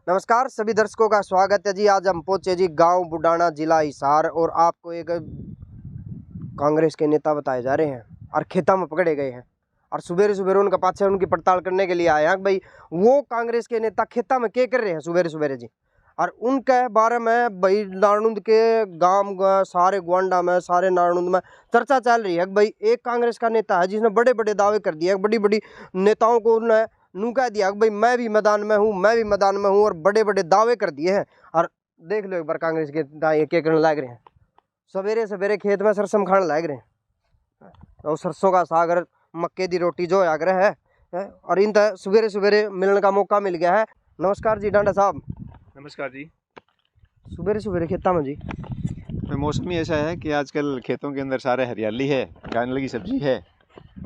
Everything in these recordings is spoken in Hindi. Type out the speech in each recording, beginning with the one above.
नमस्कार सभी दर्शकों का स्वागत है जी। आज हम पहुंचे जी गांव बुडाना, जिला हिसार, और आपको एक कांग्रेस के नेता बताए जा रहे हैं और खेता में पकड़े गए हैं और सुबेरे सुबेरे उनका पाछे उनकी पड़ताल करने के लिए आए हैं भाई वो कांग्रेस के नेता खेता में क्या कर रहे हैं सुबेरे सुबेरे जी। और उनके बारे में भाई नारनूंद के गांव सारे गोंडा में, सारे नारनूंद में चर्चा चल रही है कि भाई एक कांग्रेस का नेता है जिसने बड़े बड़े दावे कर दिए, बड़ी बड़ी नेताओं को उन्होंने नू कह दिया कि भाई मैं भी मैदान में हूँ, मैं भी मैदान में हूँ, और बड़े बड़े दावे कर दिए हैं। और देख लो एक बार कांग्रेस के नेता क्या करने लग रहे हैं, सवेरे सवेरे खेत में सरसम खाने लग रहे हैं और सरसों का साग और मक्के की रोटी जो आग्रह है और इन सवेरे सवेरे मिलने का मौका मिल गया है। नमस्कार जी डांडा साहब। नमस्कार जी। सवेरे सवेरे खेता में जी मौसम ही ऐसा है कि आजकल खेतों के अंदर सारे हरियाली है, खाने लगी सब्जी है।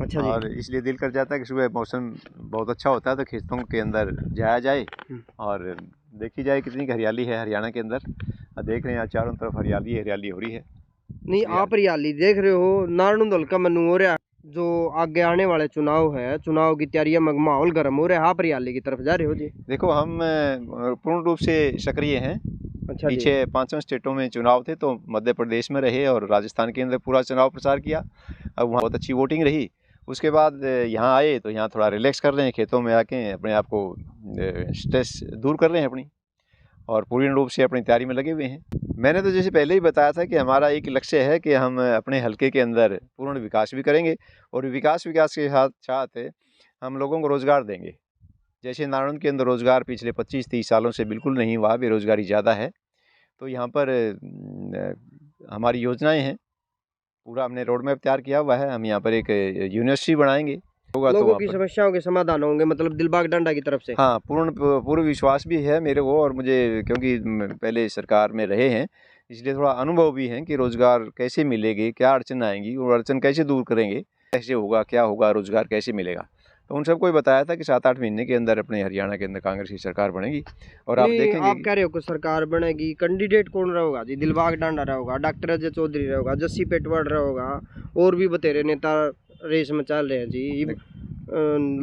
अच्छा जी। और इसलिए दिल कर जाता है कि सुबह मौसम बहुत अच्छा होता है तो खेतों के अंदर जाया जाए और देखी जाए कितनी हरियाली है हरियाणा के अंदर। देख रहे हैं आज चारों तरफ हरियाली हरियाली हो रही है। नहीं, आप हरियाली देख रहे हो, नारनूंद हल्का मनु हो रहा है, जो आगे आने वाले चुनाव है, चुनाव की तैयारियां में माहौल गर्म हो रहा है, आप हरियाली की तरफ जा रहे हो जी। देखो हम पूर्ण रूप से सक्रिय हैं। अच्छा, पीछे 5 स्टेटों में चुनाव थे तो मध्य प्रदेश में रहे और राजस्थान के अंदर पूरा चुनाव प्रचार किया। अब वहाँ बहुत अच्छी वोटिंग रही। उसके बाद यहाँ आए तो यहाँ थोड़ा रिलैक्स कर रहे हैं, खेतों में आके अपने आप को स्ट्रेस दूर कर रहे हैं अपनी, और पूर्ण रूप से अपनी तैयारी में लगे हुए हैं। मैंने तो जैसे पहले ही बताया था कि हमारा एक लक्ष्य है कि हम अपने हलके के अंदर पूर्ण विकास भी करेंगे और विकास के साथ साथ हम लोगों को रोज़गार देंगे। जैसे नारायण के अंदर रोज़गार पिछले 25-30 सालों से बिल्कुल नहीं हुआ, बेरोज़गारी ज़्यादा है, तो यहाँ पर हमारी योजनाएं हैं, पूरा हमने रोड मैप तैयार किया हुआ है। हम यहाँ पर एक यूनिवर्सिटी बनाएंगे, लोगों की समस्याओं के समाधान होंगे, मतलब दिलबाग डांडा की तरफ से। हाँ, पूर्ण विश्वास भी है मेरे को, और मुझे क्योंकि पहले सरकार में रहे हैं इसलिए थोड़ा अनुभव भी है कि रोज़गार कैसे मिलेगी, क्या अड़चन आएंगी और अड़चन कैसे दूर करेंगे, कैसे होगा, क्या होगा, रोज़गार कैसे मिलेगा। तो उन सबको बताया था कि 7-8 महीने के अंदर अपने हरियाणा के अंदर कांग्रेस की सरकार बनेगी और आप देखेंगे। आप कह रहे हो कि सरकार बनेगी, कैंडिडेट कौन रहेगा जी? दिलबाग डांडा रहेगा, डॉक्टर अजय चौधरी रहेगा, जस्सी पेटवाड़ रहेगा, और भी बतेरे नेता रेस में चल रहे हैं जी।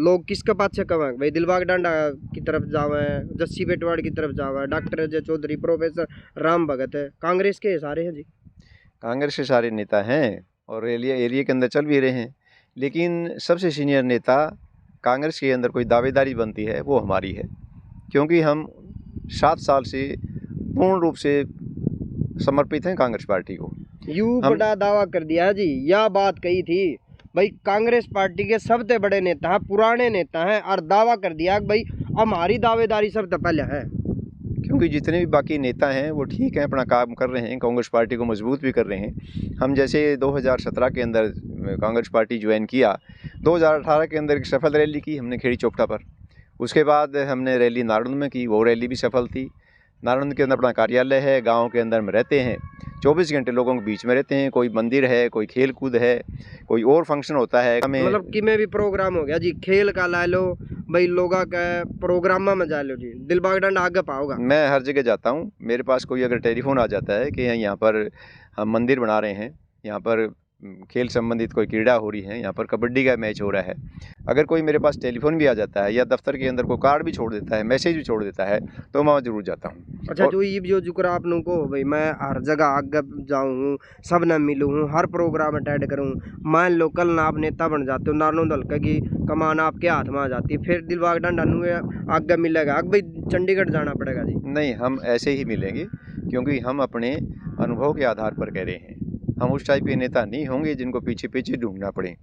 लोग किसका पाछे कम है भाई? दिलबाग डांडा की तरफ जावे, जस्सी पेटवाड़ की तरफ जावे, डॉक्टर अजय चौधरी, प्रोफेसर राम भगत है, कांग्रेस के सारे हैं जी। कांग्रेस के सारे नेता हैं और एरिया के अंदर चल भी रहे हैं, लेकिन सबसे सीनियर नेता कांग्रेस के अंदर कोई दावेदारी बनती है वो हमारी है, क्योंकि हम 7 साल से पूर्ण रूप से समर्पित हैं कांग्रेस पार्टी को। यू बड़ा दावा कर दिया जी, यह बात कही थी भाई कांग्रेस पार्टी के सबसे बड़े नेता हैं, पुराने नेता हैं, और दावा कर दिया कि भाई हमारी दावेदारी सबसे पहले है। क्योंकि जितने भी बाकी नेता हैं वो ठीक हैं, अपना काम कर रहे हैं, कांग्रेस पार्टी को मजबूत भी कर रहे हैं। हम जैसे 2017 के अंदर कांग्रेस पार्टी ज्वाइन किया, 2018 के अंदर एक सफल रैली की हमने खेड़ी चौपटा पर। उसके बाद हमने रैली नारनूंद में की, वो रैली भी सफल थी। नारनूंद के अंदर अपना कार्यालय है, गांव के अंदर में रहते हैं, 24 घंटे लोगों के बीच में रहते हैं। कोई मंदिर है, कोई खेल कूद है, कोई और फंक्शन होता है, हमें मतलब कि में भी प्रोग्राम हो गया जी, खेल का ला लो भाई, लोगा का प्रोग्राम में जा लो जी, दिलबाग डांडा आगे पाओगा। मैं हर जगह जाता हूँ, मेरे पास कोई अगर टेलीफोन आ जाता है कि यहाँ पर हम मंदिर बना रहे हैं, यहाँ पर खेल संबंधित कोई क्रीड़ा हो रही है, यहाँ पर कबड्डी का मैच हो रहा है, अगर कोई मेरे पास टेलीफोन भी आ जाता है या दफ्तर के अंदर कोई कार्ड भी छोड़ देता है, मैसेज भी छोड़ देता है, तो मैं जरूर जाता हूँ। अच्छा, जो ये जो जुक्र आप लोगों को भाई मैं हर जगह आगे जाऊँ, सब न मिलूँ, हर प्रोग्राम अटेंड करूँ, मान लो कल ना आप नेता बन जाते हो, नारनूंद हल्का की कमान आपके हाथ में आ जाती, फिर दिलबाग डांडा आगे मिलेगा भाई चंडीगढ़ जाना पड़ेगा जी? नहीं, हम ऐसे ही मिलेंगे, क्योंकि हम अपने अनुभव के आधार पर कह रहे हैं। हम उस टाइप के नेता नहीं होंगे जिनको पीछे पीछे ढूंढना पड़े।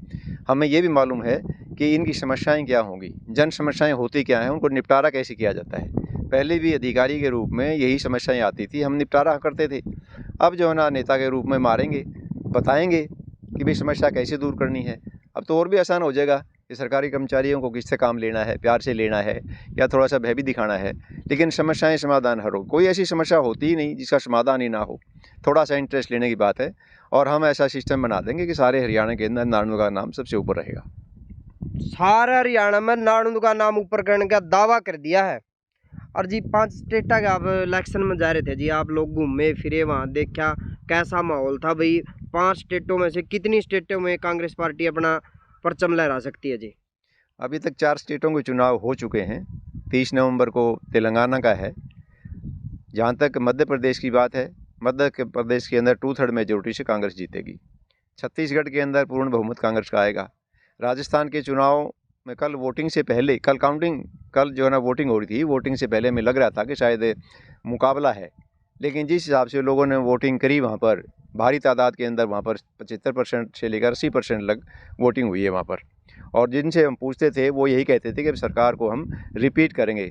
हमें ये भी मालूम है कि इनकी समस्याएं क्या होंगी, जन समस्याएं होती क्या हैं, उनको निपटारा कैसे किया जाता है। पहले भी अधिकारी के रूप में यही समस्याएं आती थी, हम निपटारा करते थे। अब जो है ना, नेता के रूप में मारेंगे, बताएंगे कि भाई समस्या कैसे दूर करनी है। अब तो और भी आसान हो जाएगा कि सरकारी कर्मचारियों को किससे काम लेना है, प्यार से लेना है या थोड़ा सा भय भी दिखाना है, लेकिन समस्याएं समाधान हर हो। कोई ऐसी समस्या होती ही नहीं जिसका समाधान ही ना हो, थोड़ा सा इंटरेस्ट लेने की बात है। और हम ऐसा सिस्टम बना देंगे कि सारे हरियाणा के अंदर नारनूंद का नाम सबसे ऊपर रहेगा। सारे हरियाणा में नारनूंद का नाम ऊपर करने का दावा कर दिया है। और जी 5 स्टेटा के आप इलेक्शन में जा रहे थे जी, आप लोग घूमे फिरे, वहाँ देखा कैसा माहौल था भाई? 5 स्टेटों में से कितनी स्टेटों में कांग्रेस पार्टी अपना परचम लहरा सकती है जी? अभी तक 4 स्टेटों के चुनाव हो चुके हैं 30 नवंबर को तेलंगाना का है। जहाँ तक मध्य प्रदेश की बात है, मध्य प्रदेश के अंदर 2/3 मेजोरिटी से कांग्रेस जीतेगी। छत्तीसगढ़ के अंदर पूर्ण बहुमत कांग्रेस का आएगा। राजस्थान के चुनाव में कल वोटिंग से पहले, कल जो है ना वोटिंग हो रही थी, वोटिंग से पहले हमें लग रहा था कि शायद मुकाबला है, लेकिन जिस हिसाब से लोगों ने वोटिंग करी वहाँ पर भारी तादाद के अंदर, वहाँ पर 75% से लेकर 80% लग वोटिंग हुई है वहाँ पर। और जिनसे हम पूछते थे वो यही कहते थे कि सरकार को हम रिपीट करेंगे,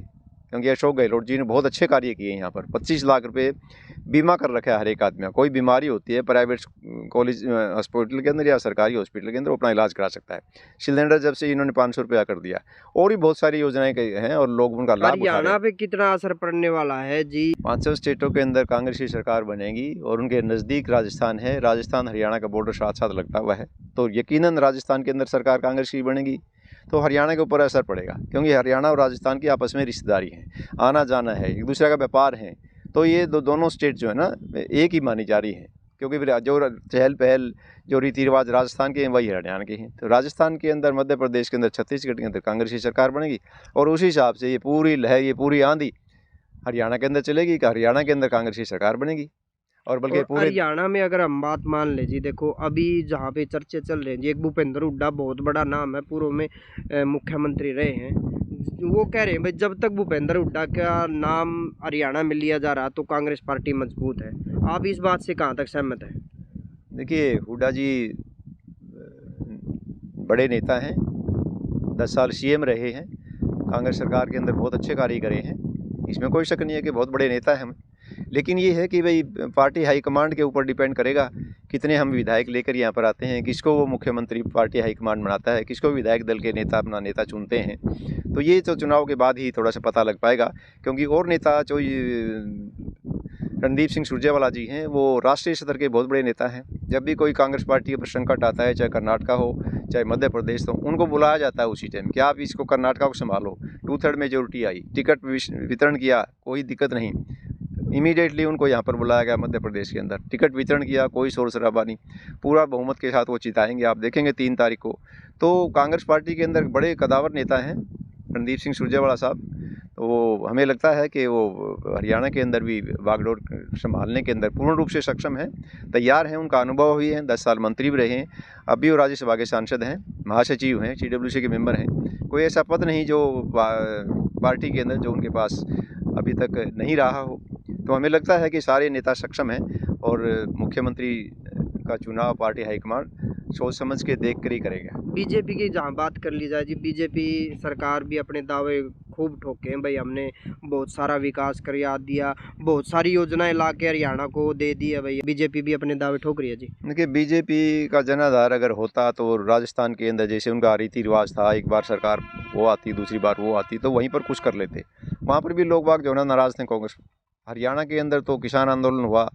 क्योंकि अशोक गहलोत जी ने बहुत अच्छे कार्य किए हैं। यहाँ पर 25 लाख रुपए बीमा कर रखा है हर एक आदमी का। कोई बीमारी होती है प्राइवेट कॉलेज हॉस्पिटल के अंदर या सरकारी हॉस्पिटल के अंदर, वो अपना इलाज करा सकता है। सिलेंडर जब से इन्होंने 500 रुपया कर दिया, और भी बहुत सारी योजनाएं हैं और लोग उनका लाभ उठा रहे हरियाणा हैं। पे कितना असर पड़ने वाला है जी? 500 स्टेटों के अंदर कांग्रेस की सरकार बनेगी और उनके नज़दीक राजस्थान है। राजस्थान हरियाणा का बॉर्डर साथ साथ लगता हुआ है, तो यकीनन राजस्थान के अंदर सरकार कांग्रेस की बनेगी, तो हरियाणा के ऊपर असर पड़ेगा, क्योंकि हरियाणा और राजस्थान की आपस में रिश्तेदारी है, आना जाना है, एक दूसरे का व्यापार है। तो ये दोनों स्टेट जो है ना एक ही मानी जा रही है, क्योंकि जो चहल पहल, जो रीति रिवाज राजस्थान के हैं वही हरियाणा के हैं। तो राजस्थान के अंदर, मध्य प्रदेश के अंदर, छत्तीसगढ़ के अंदर कांग्रेस की सरकार बनेगी, और उसी हिसाब से ये पूरी लहर, ये पूरी आंधी हरियाणा के अंदर चलेगी कि हरियाणा के अंदर कांग्रेस की सरकार बनेगी। और बल्कि और पूरे हरियाणा में अगर हम बात मान लें जी, देखो अभी जहाँ पे चर्चे चल रहे हैं जी, एक भूपेंद्र हुड्डा बहुत बड़ा नाम है, पूर्व में मुख्यमंत्री रहे हैं। वो कह रहे हैं भाई जब तक भूपेंद्र हुड्डा का नाम हरियाणा में लिया जा रहा तो कांग्रेस पार्टी मजबूत है। आप इस बात से कहाँ तक सहमत हैं? देखिए, हुड्डा जी बड़े नेता हैं, 10 साल सीएम रहे हैं, कांग्रेस सरकार के अंदर बहुत अच्छे कार्य करे हैं, इसमें कोई शक नहीं है कि बहुत बड़े नेता हैं हम। लेकिन ये है कि भाई पार्टी हाईकमांड के ऊपर डिपेंड करेगा, कितने हम विधायक लेकर यहाँ पर आते हैं, किसको वो मुख्यमंत्री पार्टी हाईकमांड बनाता है, किसको विधायक दल के नेता अपना नेता चुनते हैं। तो ये तो चुनाव के बाद ही थोड़ा सा पता लग पाएगा, क्योंकि और नेता जो रणदीप सिंह सुरजेवाला जी हैं, वो राष्ट्रीय स्तर के बहुत बड़े नेता हैं। जब भी कोई कांग्रेस पार्टी पर संकट आता है, चाहे कर्नाटका हो चाहे मध्य प्रदेश हो, उनको बुलाया जाता है उसी टाइम कि आप इसको कर्नाटका को संभालो। 2/3 मेजोरिटी आई, टिकट वितरण किया, कोई दिक्कत नहीं, इमीडिएटली उनको यहाँ पर बुलाया गया मध्य प्रदेश के अंदर, टिकट वितरण किया, कोई शोर शराबा नहीं, पूरा बहुमत के साथ वो जिताएंगे, आप देखेंगे 3 तारीख को। तो कांग्रेस पार्टी के अंदर बड़े कदावर नेता हैं रणदीप सिंह सुरजेवाला साहब, तो हमें लगता है कि वो हरियाणा के अंदर भी बागडोर संभालने के अंदर पूर्ण रूप से सक्षम हैं, तैयार हैं, उनका अनुभव भी है, 10 साल मंत्री भी रहे हैं, अभी वो राज्यसभा के सांसद हैं, महासचिव हैं, CWC के मेंबर हैं। कोई ऐसा पद नहीं जो पार्टी के अंदर जो उनके पास अभी तक नहीं रहा हो। तो हमें लगता है कि सारे नेता सक्षम हैं, और मुख्यमंत्री का चुनाव पार्टी हाईकमांड सोच समझ के देख कर ही करेगा। बीजेपी की जहाँ बात कर ली जाए जी, बीजेपी सरकार भी अपने दावे खूब ठोके हैं भाई, हमने बहुत सारा विकास करवा दिया, बहुत सारी योजनाएं ला के हरियाणा को दे दी है भाई, बीजेपी भी अपने दावे ठोक रही है जी। देखिए, बीजेपी का जनाधार अगर होता तो राजस्थान के अंदर जैसे उनका रीति रिवाज था, एक बार सरकार वो आती, दूसरी बार वो आती, तो वहीं पर कुछ कर लेते। वहाँ पर भी लोग बाग जो है ना नाराज़ थे कांग्रेस। हरियाणा के अंदर तो किसान आंदोलन हुआ,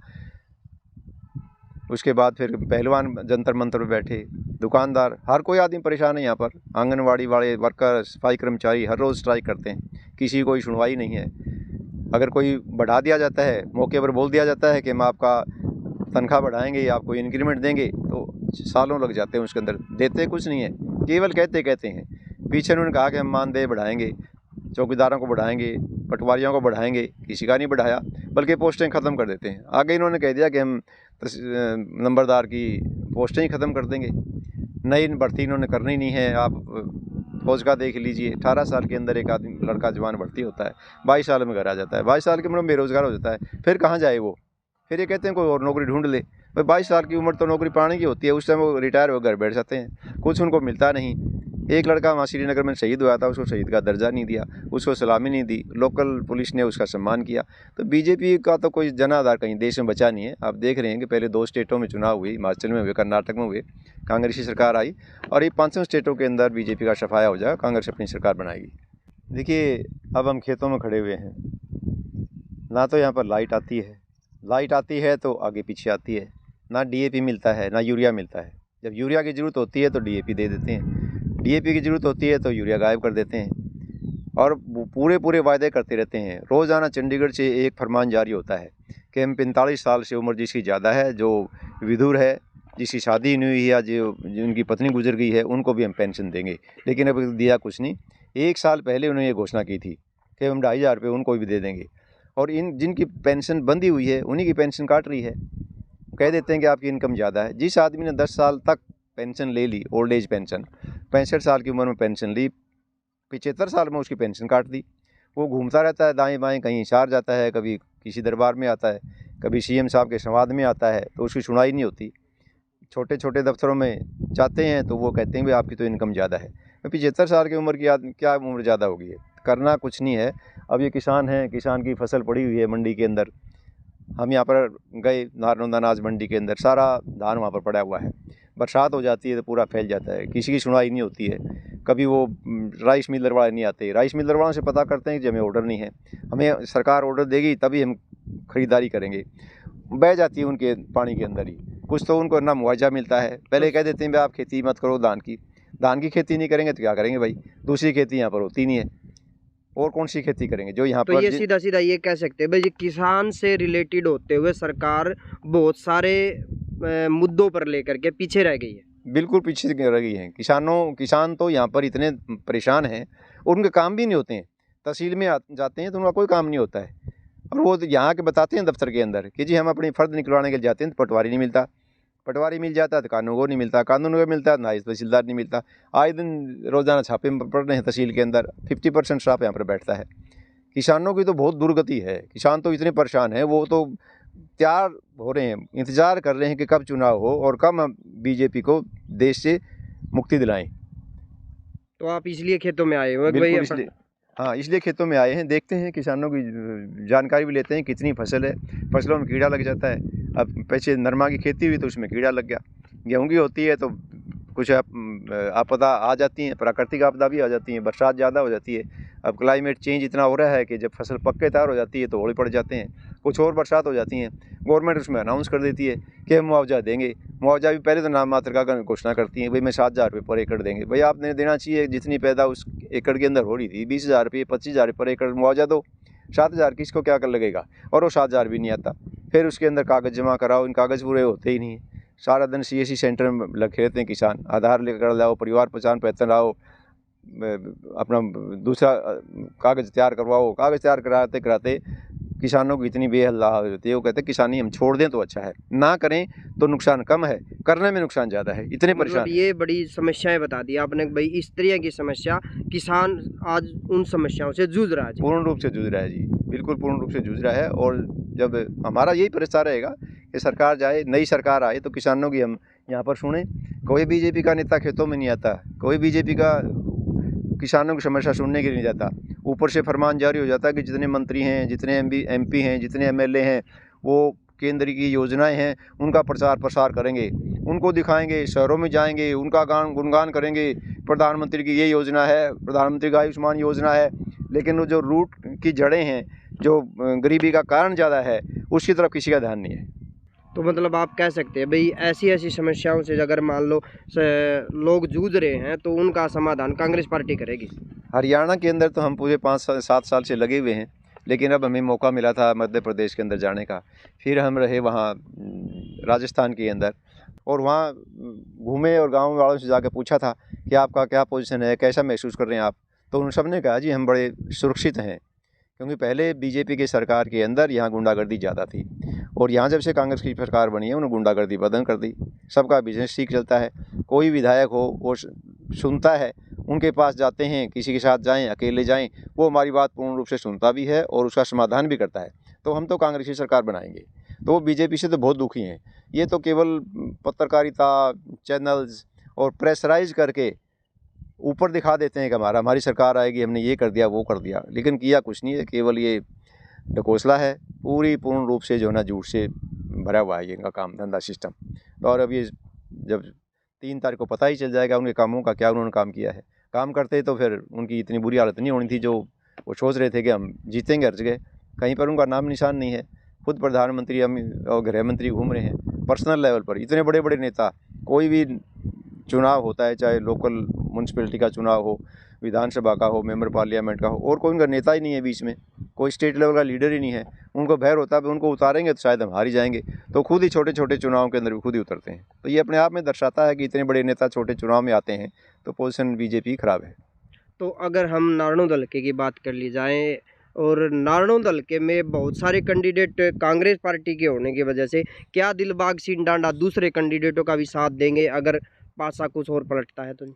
उसके बाद फिर पहलवान जंतर मंतर पर बैठे, दुकानदार, हर कोई आदमी परेशान है यहाँ पर। आंगनवाड़ी वाले वर्कर, सफाई कर्मचारी हर रोज़ स्ट्राइक करते हैं, किसी कोई सुनवाई नहीं है। अगर कोई बढ़ा दिया जाता है, मौके पर बोल दिया जाता है कि हम आपका तनख्वाह बढ़ाएंगे या आपको इंक्रीमेंट देंगे, तो सालों लग जाते हैं उसके अंदर, देते कुछ नहीं है, केवल कहते हैं। पीछे उन्होंने कहा कि हम मानदेय बढ़ाएंगे, चौकीदारों को बढ़ाएंगे, पटवारियों को बढ़ाएंगे, किसी का नहीं बढ़ाया, बल्कि पोस्टें ख़त्म कर देते हैं। आगे इन्होंने कह दिया कि हम नंबरदार की पोस्टें ही ख़त्म कर देंगे, नई भर्ती इन्होंने करनी नहीं है। आप फौज का देख लीजिए, 18 साल के अंदर एक आदमी लड़का जवान भर्ती होता है, 22 साल में घर आ जाता है, 22 साल की उम्र में बेरोज़गार हो जाता है, फिर कहाँ जाए वो? फिर ये कहते हैं कोई और नौकरी ढूंढ ले। भाई 22 साल की उम्र तो नौकरी पाने की होती है, उस टाइम वो रिटायर हो घर बैठ जाते हैं, कुछ उनको मिलता नहीं। एक लड़का वहाँ श्रीनगर में शहीद हुआ था, उसको शहीद का दर्जा नहीं दिया, उसको सलामी नहीं दी, लोकल पुलिस ने उसका सम्मान किया। तो बीजेपी का तो कोई जनाधार कहीं देश में बचा नहीं है। आप देख रहे हैं कि पहले 2 स्टेटों में चुनाव हुए, हिमाचल में हुए, कर्नाटक में हुए, कांग्रेस की सरकार आई, और ये 5 स्टेटों के अंदर बीजेपी का सफाया हो जाएगा, कांग्रेस अपनी सरकार बनाएगी। देखिए, अब हम खेतों में खड़े हुए हैं, ना तो यहाँ पर लाइट आती है तो आगे पीछे आती है, ना DAP मिलता है ना यूरिया मिलता है। जब यूरिया की ज़रूरत होती है तो DAP दे देते हैं, DAP की ज़रूरत होती है तो यूरिया गायब कर देते हैं, और पूरे वायदे करते रहते हैं। रोज़ाना चंडीगढ़ से एक फरमान जारी होता है कि हम 45 साल से उम्र जिसकी ज़्यादा है, जो विधुर है, जिसकी शादी नहीं हुई है या जिनकी पत्नी गुजर गई है, उनको भी हम पेंशन देंगे। लेकिन अभी दिया कुछ नहीं। 1 साल पहले उन्होंने ये घोषणा की थी कि हम 2,500 रुपये उनको भी दे देंगे, और इन जिनकी पेंशन बंधी हुई है उन्हीं की पेंशन काट रही है। कह देते हैं कि आपकी इनकम ज़्यादा है। जिस आदमी ने 10 साल तक पेंशन ले ली, ओल्ड एज पेंशन, 65 साल की उम्र में पेंशन ली, 75 साल में उसकी पेंशन काट दी। वो घूमता रहता है दाएं बाएं, कहीं हिसार जाता है, कभी किसी दरबार में आता है, कभी सीएम साहब के संवाद में आता है, तो उसकी सुनवाई नहीं होती। छोटे छोटे दफ्तरों में जाते हैं तो वो कहते हैं भाई आपकी तो इनकम ज़्यादा है। 75 साल की उम्र की आदमी क्या उम्र ज़्यादा होगी है, करना कुछ नहीं है। अब ये किसान हैं, किसान की फसल पड़ी हुई है मंडी के अंदर। हम यहाँ पर गए नारनौंदा अनाज मंडी के अंदर, सारा धान वहाँ पर पड़ा हुआ है। बरसात हो जाती है तो पूरा फैल जाता है, किसी की सुनवाई नहीं होती है। कभी वो राइस मिलर वाले नहीं आते, राइस मिलर वालों से पता करते हैं कि हमें ऑर्डर नहीं है, हमें सरकार ऑर्डर देगी तभी हम ख़रीदारी करेंगे। बह जाती है उनके पानी के अंदर ही। कुछ तो उनको ना मुआवजा मिलता है, पहले कह देते हैं भाई आप खेती मत करो धान की खेती नहीं करेंगे तो क्या करेंगे भाई, दूसरी खेती यहाँ पर होती नहीं है, और कौन सी खेती करेंगे जो यहाँ तो पर। ये सीधा सीधा ये कह सकते हैं भाई, ये किसान से रिलेटेड होते हुए सरकार बहुत सारे मुद्दों पर लेकर के पीछे रह गई है। बिल्कुल पीछे रह गई हैं। किसान तो यहाँ पर इतने परेशान हैं, उनके काम भी नहीं होते हैं। तहसील में जाते हैं तो उनका कोई काम नहीं होता है, और वो यहाँ के बताते हैं दफ्तर के अंदर कि जी हम अपनी फ़र्द निकलवाने के लिए जाते हैं तो पटवारी नहीं मिलता, पटवारी मिल जाता है तो कानून को नहीं मिलता, कानून को मिलता है नायब तहसीलदार नहीं मिलता। आए दिन रोज़ाना छापे पड़ रहे हैं तहसील के अंदर, 50% स्टाफ यहाँ पर बैठता है। किसानों की तो बहुत दुर्गति है, किसान तो इतने परेशान हैं, वो तो तैयार हो रहे हैं, इंतज़ार कर रहे हैं कि कब चुनाव हो और कब हम बीजेपी को देश से मुक्ति दिलाएं। तो आप इसलिए खेतों में आए हो भाई? बिल्कुल इसलिए, हाँ इसलिए खेतों में आए हैं, देखते हैं किसानों की जानकारी भी लेते हैं कितनी फसल है। फसलों में कीड़ा लग जाता है, अब पीछे नरमा की खेती हुई तो उसमें कीड़ा लग गया, गेहूँ की होती है तो कुछ आपदा आ जाती हैं, प्राकृतिक आपदा भी आ जाती हैं, बरसात ज़्यादा हो जाती है। अब क्लाइमेट चेंज इतना हो रहा है कि जब फसल पक के तैयार हो जाती है तो ओले पड़ जाते हैं, कुछ और बरसात हो जाती हैं। गवर्नमेंट उसमें अनाउंस कर देती है कि हम मुआवजा देंगे, मुआवजा भी पहले तो नाम मात्र का घोषणा करती है, भाई मैं 7,000 रुपये पर एकड़ देंगे। भाई आपने देना चाहिए जितनी पैदा उस एकड़ के अंदर हो रही थी, 20,000 रुपये 25,000 पर एकड़ मुआवजा दो। 7,000 किसको क्या कर लगेगा, और वो 7,000 भी नहीं आता। फिर उसके अंदर कागज़ जमा कराओ, इन कागज़ पूरे होते ही नहीं है। सारा दिन CSC सेंटर में लगे रहते हैं किसान, आधार लेकर लाओ, परिवार पहचान पत्र लाओ, अपना दूसरा कागज़ तैयार करवाओ। कागज़ तैयार कराते कराते किसानों की इतनी बेहल्ला होती है, वो कहते हैं किसानी हम छोड़ दें तो अच्छा है, ना करें तो नुकसान कम है, करने में नुकसान ज़्यादा है, इतने परेशान। ये बड़ी समस्याएं बता दी आपने भाई, इस तरह की समस्या किसान आज उन समस्याओं से जूझ रहा है। पूर्ण रूप से जूझ रहा है जी, बिल्कुल पूर्ण रूप से जूझ रहा है। और जब हमारा यही प्रयास रहेगा कि सरकार जाए, नई सरकार आए तो किसानों की हम यहाँ पर सुने। कोई बीजेपी का नेता खेतों में नहीं आता, कोई बीजेपी का किसानों की समस्या सुनने के लिए नहीं जाता। ऊपर से फरमान जारी हो जाता है कि जितने मंत्री हैं, जितने MP हैं, जितने MLA हैं, वो केंद्र की योजनाएं हैं उनका प्रचार प्रसार करेंगे, उनको दिखाएंगे, शहरों में जाएंगे, उनका गुणगान करेंगे। प्रधानमंत्री की ये योजना है, प्रधानमंत्री का आयुष्मान योजना है, लेकिन वो जो रूट की जड़ें हैं, जो गरीबी का कारण ज़्यादा है, उसकी तरफ किसी का ध्यान नहीं है। तो मतलब आप कह सकते हैं भाई, ऐसी ऐसी समस्याओं से अगर मान लो लोग जूझ रहे हैं तो उनका समाधान कांग्रेस पार्टी करेगी। हरियाणा के अंदर तो हम पूरे 5-7 साल से लगे हुए हैं, लेकिन अब हमें मौका मिला था मध्य प्रदेश के अंदर जाने का। फिर हम रहे वहाँ राजस्थान के अंदर, और वहाँ घूमे और गाँव वालों से जाकर पूछा था कि आपका क्या पोजीशन है, कैसा महसूस कर रहे हैं आप। तो उन सब ने कहा जी हम बड़े सुरक्षित हैं, क्योंकि पहले बीजेपी की सरकार के अंदर यहाँ गुंडागर्दी ज़्यादा थी, और यहाँ जब से कांग्रेस की सरकार बनी है उन्होंने गुंडागर्दी बंद कर दी। सबका बिजनेस ठीक चलता है, कोई विधायक हो वो सुनता है, उनके पास जाते हैं, किसी के साथ जाएं, अकेले जाएं, वो हमारी बात पूर्ण रूप से सुनता भी है और उसका समाधान भी करता है। तो हम तो कांग्रेस की सरकार बनाएंगे, तो वो बीजेपी से तो बहुत दुखी हैं। ये तो केवल पत्रकारिता, चैनल्स और प्रेशराइज करके ऊपर दिखा देते हैं कि हमारी सरकार आएगी, हमने ये कर दिया वो कर दिया, लेकिन किया कुछ नहीं है, केवल ये ढकोसला है। पूर्ण रूप से जो है ना झूठ से भरा हुआ है ये इनका काम धंधा सिस्टम। और अब ये जब 3 तारीख को पता ही चल जाएगा उनके कामों का, क्या उन्होंने काम किया है। काम करते तो फिर उनकी इतनी बुरी हालत नहीं होनी थी जो वो सोच रहे थे कि हम जीतेंगे हर जगह। कहीं पर उनका नाम निशान नहीं है। खुद प्रधानमंत्री और गृह मंत्री घूम रहे हैं पर्सनल लेवल पर। इतने बड़े बड़े नेता, कोई भी चुनाव होता है, चाहे लोकल म्यूनसिपैलिटी का चुनाव हो, विधानसभा का हो, मेंबर पार्लियामेंट का हो, और कोई उनका नेता ही नहीं है बीच में, कोई स्टेट लेवल का लीडर ही नहीं है। उनको भय होता है उनको उतारेंगे तो शायद हम हार ही जाएंगे, तो खुद ही छोटे छोटे चुनाव के अंदर भी खुद ही उतरते हैं। तो ये अपने आप में दर्शाता है कि इतने बड़े नेता छोटे चुनाव में आते हैं तो पोजीशन बीजेपी खराब है। तो अगर हम नारायण हल्के की बात कर ली जाए, और नारायण हल्के में बहुत सारे कैंडिडेट कांग्रेस पार्टी के होने की वजह से, क्या दिलबाग सिंह डांडा दूसरे कैंडिडेटों का भी साथ देंगे अगर पासा कुछ और पलटता है तो?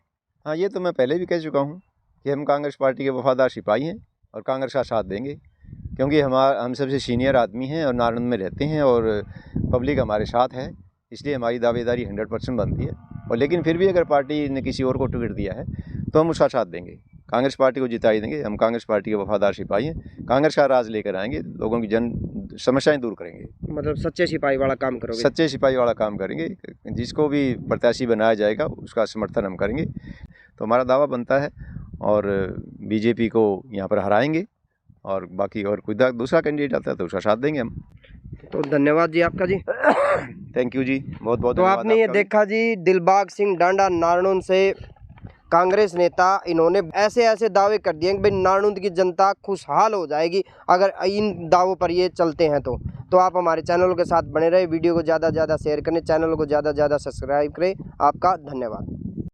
हाँ, ये तो मैं पहले भी कह चुका हूँ कि हम कांग्रेस पार्टी के वफादार सिपाही हैं और कांग्रेस का साथ देंगे, क्योंकि हम सबसे सीनियर आदमी हैं और नारायण में रहते हैं और पब्लिक हमारे साथ है, इसलिए हमारी दावेदारी 100% बनती है। और लेकिन फिर भी अगर पार्टी ने किसी और को टिकट दिया है तो हम उसका साथ देंगे, कांग्रेस पार्टी को जिता ही देंगे। हम कांग्रेस पार्टी के वफादार सिपाही हैं, कांग्रेस का राज लेकर आएंगे, लोगों की जन समस्याएं दूर करेंगे। मतलब सच्चे सिपाही वाला काम करोगे? सच्चे सिपाही वाला काम करेंगे, जिसको भी प्रत्याशी बनाया जाएगा उसका समर्थन हम करेंगे। तो हमारा दावा बनता है और बीजेपी को यहाँ पर हराएंगे, और बाकी और कोई दूसरा कैंडिडेट आता है तो उसका साथ देंगे हम। तो धन्यवाद जी आपका जी। थैंक यू जी, बहुत बहुत तो धन्यवाद आपने ये आपका भी। देखा जी, दिलबाग सिंह डांडा नारायण से कांग्रेस नेता, इन्होंने ऐसे ऐसे दावे कर दिए कि भाई नारायण की जनता खुशहाल हो जाएगी अगर इन दावों पर ये चलते हैं तो आप हमारे चैनल के साथ बने रहे, वीडियो को ज़्यादा से ज़्यादा शेयर करें, चैनल को ज़्यादा से ज़्यादा सब्सक्राइब करें। आपका धन्यवाद।